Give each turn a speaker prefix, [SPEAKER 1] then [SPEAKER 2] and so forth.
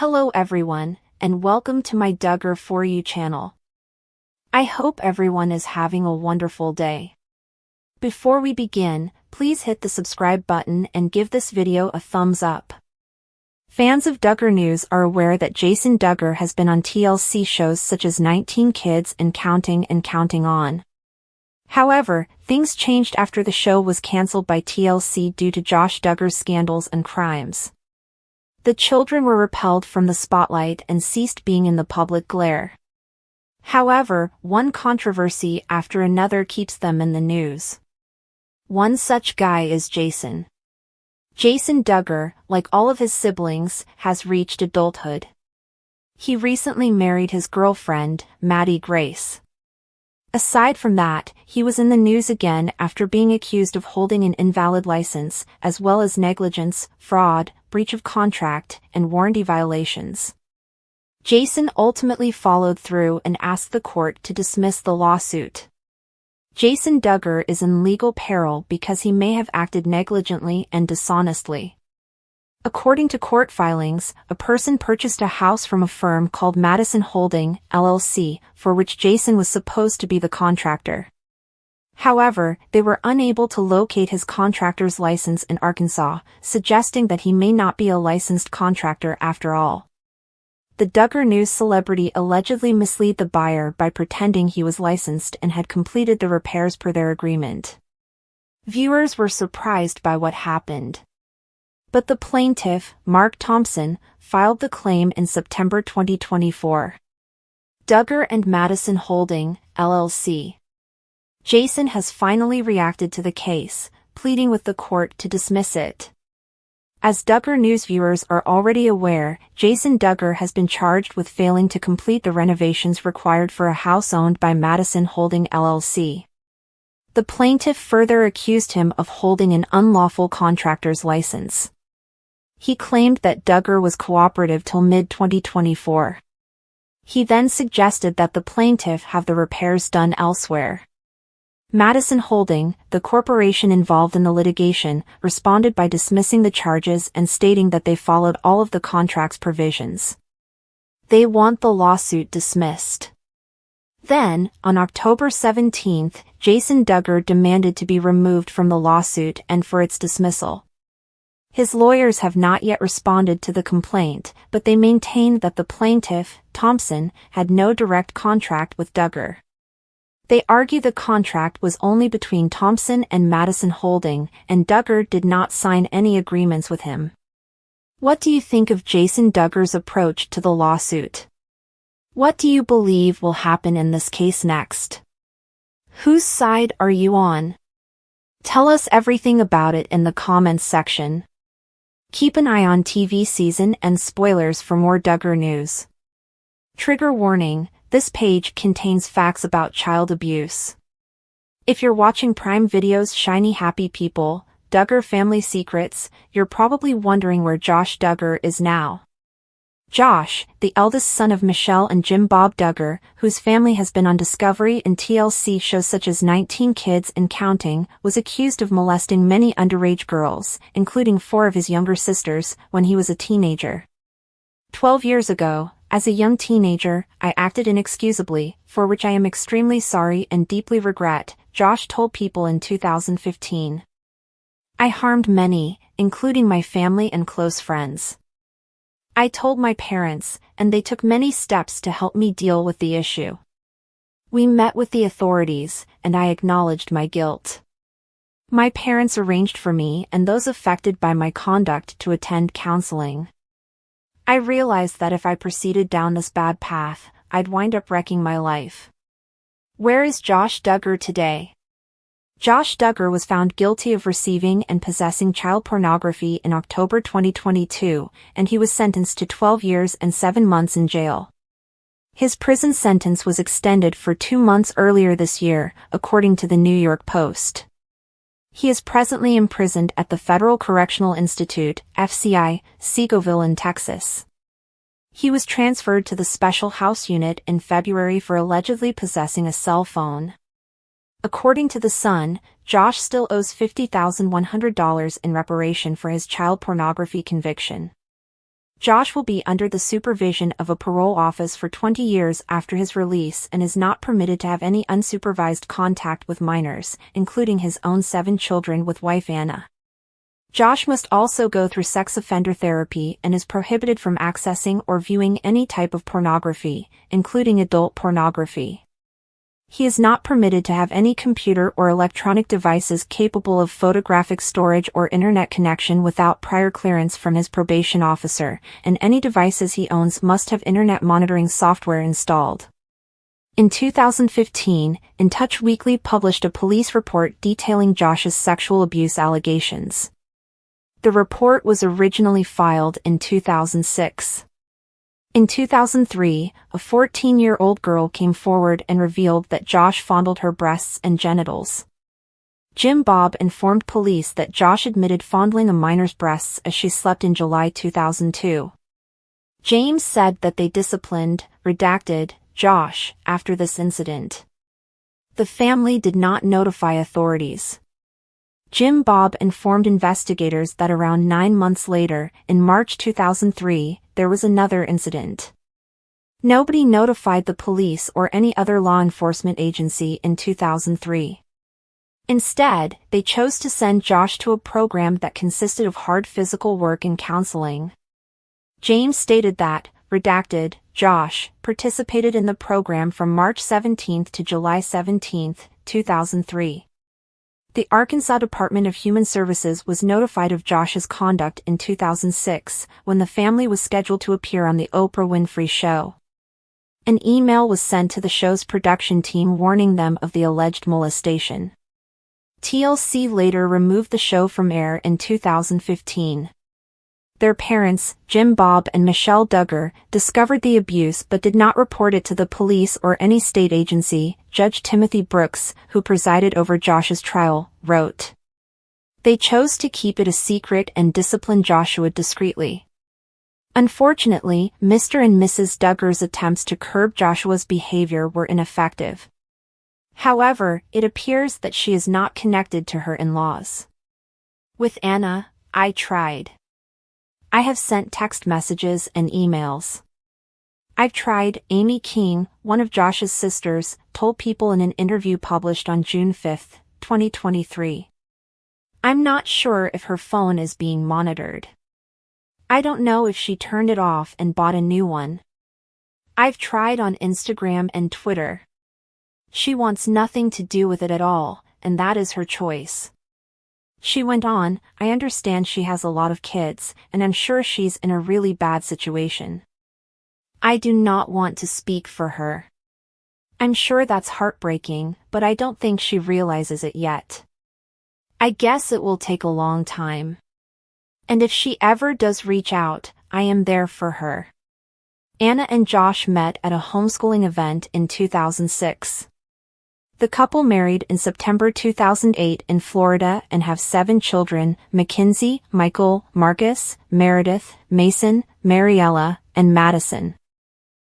[SPEAKER 1] Hello everyone, and welcome to my Duggar For You channel. I hope everyone is having a wonderful day. Before we begin, please hit the subscribe button and give this video a thumbs up. Fans of Duggar news are aware that Jason Duggar has been on TLC shows such as 19 Kids and Counting On. However, things changed after the show was cancelled by TLC due to Josh Duggar's scandals and crimes. The children were repelled from the spotlight and ceased being in the public glare. However, one controversy after another keeps them in the news. One such guy is Jason. Jason Duggar, like all of his siblings, has reached adulthood. He recently married his girlfriend, Maddie Grace. Aside from that, he was in the news again after being accused of holding an invalid license, as well as negligence, fraud, breach of contract, and warranty violations. Jason ultimately followed through and asked the court to dismiss the lawsuit. Jason Duggar is in legal peril because he may have acted negligently and dishonestly. According to court filings, a person purchased a house from a firm called Madison Holding, LLC, for which Jason was supposed to be the contractor. However, they were unable to locate his contractor's license in Arkansas, suggesting that he may not be a licensed contractor after all. The Duggar news celebrity allegedly misled the buyer by pretending he was licensed and had completed the repairs per their agreement. Viewers were surprised by what happened. But the plaintiff, Mark Thompson, filed the claim in September 2024. Duggar and Madison Holding, LLC. Jason has finally reacted to the case, pleading with the court to dismiss it. As Duggar news viewers are already aware, Jason Duggar has been charged with failing to complete the renovations required for a house owned by Madison Holding, LLC. The plaintiff further accused him of holding an unlawful contractor's license. He claimed that Duggar was cooperative till mid-2024. He then suggested that the plaintiff have the repairs done elsewhere. Madison Holding, the corporation involved in the litigation, responded by dismissing the charges and stating that they followed all of the contract's provisions. They want the lawsuit dismissed. Then, on October 17, Jason Duggar demanded to be removed from the lawsuit and for its dismissal. His lawyers have not yet responded to the complaint, but they maintain that the plaintiff, Thompson, had no direct contract with Duggar. They argue the contract was only between Thompson and Madison Holding, and Duggar did not sign any agreements with him. What do you think of Jason Duggar's approach to the lawsuit? What do you believe will happen in this case next? Whose side are you on? Tell us everything about it in the comments section. Keep an eye on TV season and spoilers for more Duggar news. Trigger warning, this page contains facts about child abuse. If you're watching Prime Video's Shiny Happy People, Duggar Family Secrets, you're probably wondering where Josh Duggar is now. Josh, the eldest son of Michelle and Jim Bob Duggar, whose family has been on Discovery and TLC shows such as 19 Kids and Counting, was accused of molesting many underage girls, including 4 of his younger sisters, when he was a teenager. 12 years ago, as a young teenager, I acted inexcusably, for which I am extremely sorry and deeply regret, Josh told People in 2015. I harmed many, including my family and close friends. I told my parents, and they took many steps to help me deal with the issue. We met with the authorities, and I acknowledged my guilt. My parents arranged for me and those affected by my conduct to attend counseling. I realized that if I proceeded down this bad path, I'd wind up wrecking my life. Where is Josh Duggar today? Josh Duggar was found guilty of receiving and possessing child pornography in October 2022, and he was sentenced to 12 years and 7 months in jail. His prison sentence was extended for 2 months earlier this year, according to the New York Post. He is presently imprisoned at the Federal Correctional Institute, FCI, Seagoville in Texas. He was transferred to the Special House Unit in February for allegedly possessing a cell phone. According to The Sun, Josh still owes $50,100 in reparation for his child pornography conviction. Josh will be under the supervision of a parole office for 20 years after his release and is not permitted to have any unsupervised contact with minors, including his own 7 children with wife Anna. Josh must also go through sex offender therapy and is prohibited from accessing or viewing any type of pornography, including adult pornography. He is not permitted to have any computer or electronic devices capable of photographic storage or internet connection without prior clearance from his probation officer, and any devices he owns must have internet monitoring software installed. In 2015, In Touch Weekly published a police report detailing Josh's sexual abuse allegations. The report was originally filed in 2006. In 2003, a 14-year-old girl came forward and revealed that Josh fondled her breasts and genitals. Jim Bob informed police that Josh admitted fondling a minor's breasts as she slept in July 2002. James said that they disciplined, redacted, Josh after this incident. The family did not notify authorities. Jim Bob informed investigators that around 9 months later, in March 2003, there was another incident. Nobody notified the police or any other law enforcement agency in 2003. Instead, they chose to send Josh to a program that consisted of hard physical work and counseling. James stated that, redacted, Josh participated in the program from March 17 to July 17, 2003. The Arkansas Department of Human Services was notified of Josh's conduct in 2006 when the family was scheduled to appear on the Oprah Winfrey Show. An email was sent to the show's production team warning them of the alleged molestation. TLC later removed the show from air in 2015. Their parents, Jim Bob and Michelle Duggar, discovered the abuse but did not report it to the police or any state agency. Judge Timothy Brooks, who presided over Josh's trial, wrote, "They chose to keep it a secret and discipline Joshua discreetly." Unfortunately, Mr. and Mrs. Duggar's attempts to curb Joshua's behavior were ineffective. However, it appears that she is not connected to her in-laws. With Anna, I tried. I have sent text messages and emails. I've tried, Amy King, one of Josh's sisters, told People in an interview published on June 5, 2023. I'm not sure if her phone is being monitored. I don't know if she turned it off and bought a new one. I've tried on Instagram and Twitter. She wants nothing to do with it at all, and that is her choice. She went on, I understand she has a lot of kids, and I'm sure she's in a really bad situation. I do not want to speak for her. I'm sure that's heartbreaking, but I don't think she realizes it yet. I guess it will take a long time. And if she ever does reach out, I am there for her. Anna and Josh met at a homeschooling event in 2006. The couple married in September 2008 in Florida and have 7 children, Mackenzie, Michael, Marcus, Meredith, Mason, Mariella, and Madison.